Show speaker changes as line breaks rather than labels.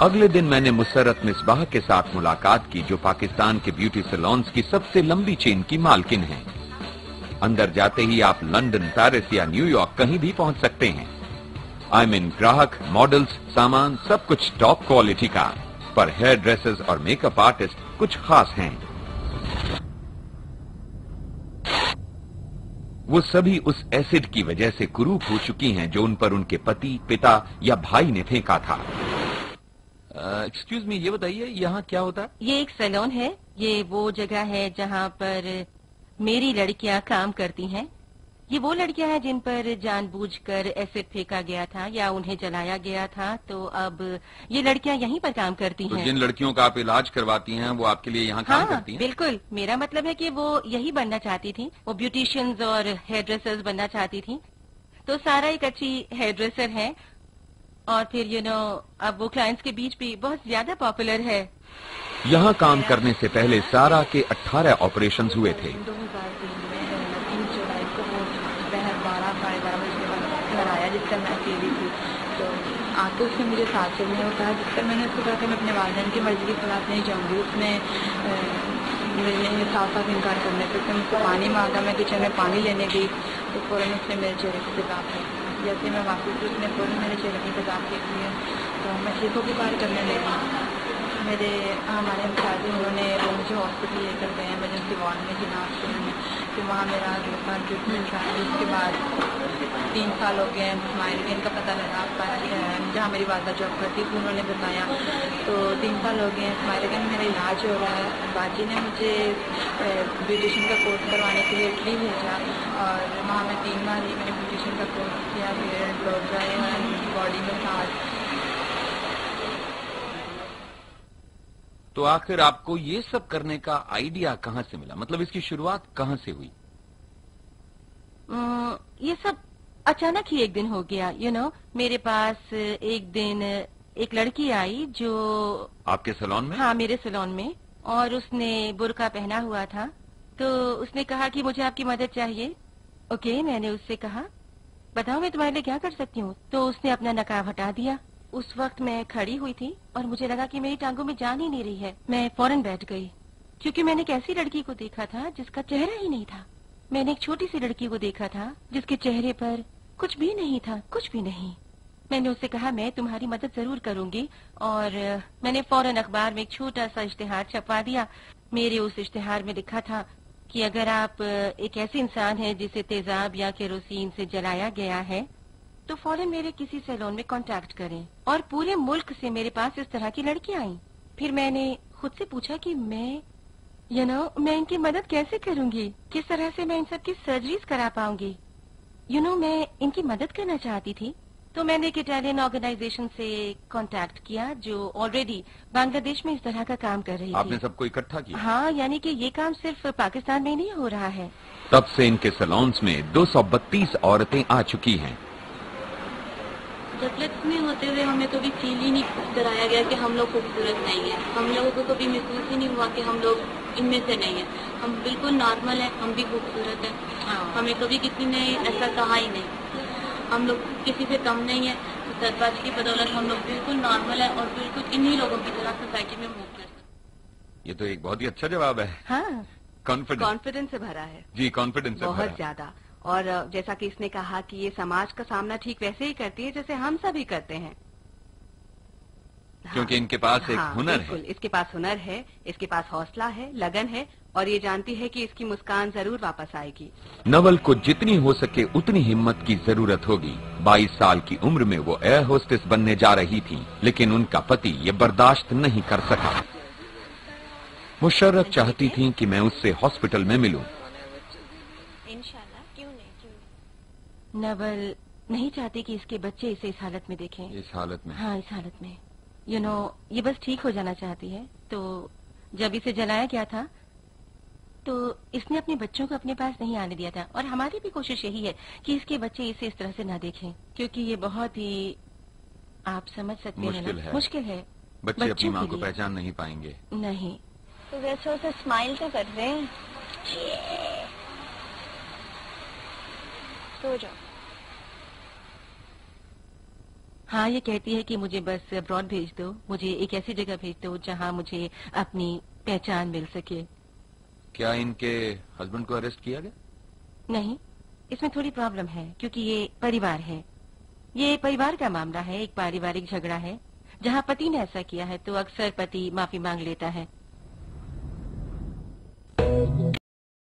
अगले दिन मैंने मुसर्रत मिसबाह के साथ मुलाकात की, जो पाकिस्तान के ब्यूटी सैलून्स की सबसे लंबी चेन की मालकिन हैं। अंदर जाते ही आप लंदन, पेरिस या न्यूयॉर्क कहीं भी पहुंच सकते हैं। आई मीन ग्राहक, मॉडल्स, सामान सब कुछ टॉप क्वालिटी का, पर हेयर ड्रेसर्स और मेकअप आर्टिस्ट कुछ खास हैं। वो सभी उस एसिड की वजह से कुरूप हो चुकी हैं जो उन पर उनके पति, पिता या भाई ने फेंका था। एक्सक्यूज मी, ये बताइए यहाँ क्या होता है?
ये एक सैलून है। ये वो जगह है जहाँ पर मेरी लड़कियाँ काम करती हैं। ये वो लड़कियाँ हैं जिन पर जानबूझकर एसिड फेंका गया था या उन्हें जलाया गया था। तो अब ये लड़कियाँ यहीं पर काम करती हैं।
तो जिन लड़कियों का आप इलाज करवाती हैं वो आपके लिए यहाँ काम करती हैं?
बिल्कुल। मेरा मतलब है कि वो यही बनना चाहती थी। वो ब्यूटिशियंस और हेयर ड्रेसर्स बनना चाहती थी। तो सारा एक अच्छी हेयर ड्रेसर है और फिर अब वो क्लाइंट्स के बीच भी बहुत ज्यादा पॉपुलर है।
यहाँ काम करने से पहले सारा के 18 ऑपरेशंस हुए थे।
2003 में 3 जुलाई को वो दोपहर 12 साढ़े 12 बजे के बाद घर आया, जिसका मैं अकेली थी। तो आके उसने मुझे साथ चलने को कहा, जिसका मैंने उसको कहा कि मैं अपने वालिदैन की मर्जी के खिलाफ नहीं जाऊँगी। उसने मैंने साफ साफ इनकार करने पर उसने मुझको पानी मांगा। मैं किचन में पानी लेने गई तो फौरन उसने मेरे चेहरे को तेजाब फेंक दिया। जैसे मैं वापस हुई उसने फौरन मेरे चेहरे की तेजाब फेंक दिया। तो मैं चीखों की बात करने लगी। हमारे शादी उन्होंने वो मुझे हॉस्पिटल लेकर गए, इमरजेंसी वार्ड में जिनाब से उन्होंने। फिर वहाँ मेरा ट्रीटमेंट था। उसके बाद 3 साल हो गए। माइग्रेन का पता लगा जहाँ मेरी वालदा जॉब करती थी, उन्होंने बताया। तो 3 साल हो गए। माइग्रेन मेरा इलाज हो रहा है। बाजी ने मुझे ब्यूटिशियन का कोर्स करवाने के लिए इटली भेजा और वहाँ मैं 3 बार ही मैंने ब्यूटिशियन का कोर्स किया। फिर ब्लो ड्राई और बॉडी मसाज।
तो आखिर आपको ये सब करने का आइडिया कहाँ से मिला? मतलब इसकी शुरुआत कहाँ से हुई?
ये सब अचानक ही एक दिन हो गया। मेरे पास एक दिन एक लड़की आई जो
आपके सैलून में?
हाँ, मेरे सैलून में। और उसने बुर्का पहना हुआ था। तो उसने कहा कि मुझे आपकी मदद चाहिए। ओके, मैंने उससे कहा बताओ मैं तुम्हारे लिए क्या कर सकती हूँ। तो उसने अपना नकाब हटा दिया। उस वक्त मैं खड़ी हुई थी और मुझे लगा कि मेरी टांगों में जान ही नहीं रही है। मैं फौरन बैठ गई क्योंकि मैंने एक ऐसी लड़की को देखा था जिसका चेहरा ही नहीं था। मैंने एक छोटी सी लड़की को देखा था जिसके चेहरे पर कुछ भी नहीं था, कुछ भी नहीं। मैंने उससे कहा मैं तुम्हारी मदद जरूर करूंगी और मैंने फौरन अखबार में एक छोटा सा इश्तिहार छपवा दिया। मेरे उस इश्तिहार में लिखा था कि अगर आप एक ऐसे इंसान हैं जिसे तेजाब या केरोसिन से जलाया गया है तो फौरन मेरे किसी सैलून में कांटेक्ट करें। और पूरे मुल्क से मेरे पास इस तरह की लड़कियां आई। फिर मैंने खुद से पूछा कि मैं मैं इनकी मदद कैसे करूंगी, किस तरह से मैं इन सब की सर्जरीज करा पाऊंगी। मैं इनकी मदद करना चाहती थी। तो मैंने एक इटालियन ऑर्गेनाइजेशन से कांटेक्ट किया जो ऑलरेडी बांग्लादेश में इस तरह का काम कर रही थी।
आपने सबको इकट्ठा किया?
हाँ, यानी कि ये काम सिर्फ पाकिस्तान में नहीं हो रहा है।
तब से इनके सैलून्स में 232 औरतें आ चुकी हैं।
जबलत में होते हुए हमें कभी फील ही नहीं कराया गया कि हम लोग खूबसूरत नहीं है। हम लोगों को कभी महसूस ही नहीं हुआ कि हम लोग इनमें से नहीं है। हम बिल्कुल नॉर्मल है, हम भी खूबसूरत है। हमें कभी किसी ने ऐसा कहा ही नहीं। हम लोग किसी से कम नहीं है। सतबाजी की बदौलत हम लोग बिल्कुल नॉर्मल है और बिल्कुल इन्हीं लोगों की तरह सोसाइटी में मूव कर सकते।
ये तो एक बहुत ही अच्छा जवाब है।
हाँ,
कॉन्फिडेंस से भरा है
जी, कॉन्फिडेंस से
बहुत ज्यादा। और जैसा कि इसने कहा कि ये समाज का सामना ठीक वैसे ही करती है जैसे हम सभी करते हैं।
क्योंकि इनके पास एक हुनर है।
इसके पास हुनर है, इसके पास हौसला है, लगन है और ये जानती है कि इसकी मुस्कान जरूर वापस आएगी।
नवल को जितनी हो सके उतनी हिम्मत की जरूरत होगी। 22 साल की उम्र में वो एयर होस्टेस बनने जा रही थी, लेकिन उनका पति ये बर्दाश्त नहीं कर सका। मुशर्रत चाहती थी कि मैं उससे हॉस्पिटल में मिलूं।
नवल नहीं चाहती कि इसके बच्चे इसे इस हालत में देखें।
इस हालत में?
हाँ, इस हालत में। ये बस ठीक हो जाना चाहती है। तो जब इसे जलाया गया था तो इसने अपने बच्चों को अपने पास नहीं आने दिया था। और हमारी भी कोशिश यही है कि इसके बच्चे इसे इस तरह से ना देखें, क्योंकि ये बहुत ही, आप समझ सकते हैं ना, मुश्किल है।
बच्चे अपनी माँ को पहचान नहीं पाएंगे।
नहीं।
तो वैसे उसे स्माइल तो कर रहे हैं। सो जाओ।
हाँ, ये कहती है कि मुझे बस अब्रॉड भेज दो, मुझे एक ऐसी जगह भेज दो जहाँ मुझे अपनी पहचान मिल सके।
क्या इनके हस्बैंड को अरेस्ट किया गया?
नहीं, इसमें थोड़ी प्रॉब्लम है क्योंकि ये परिवार है। ये परिवार का मामला है, एक पारिवारिक झगड़ा है। जहाँ पति ने ऐसा किया है तो अक्सर पति माफी मांग लेता है।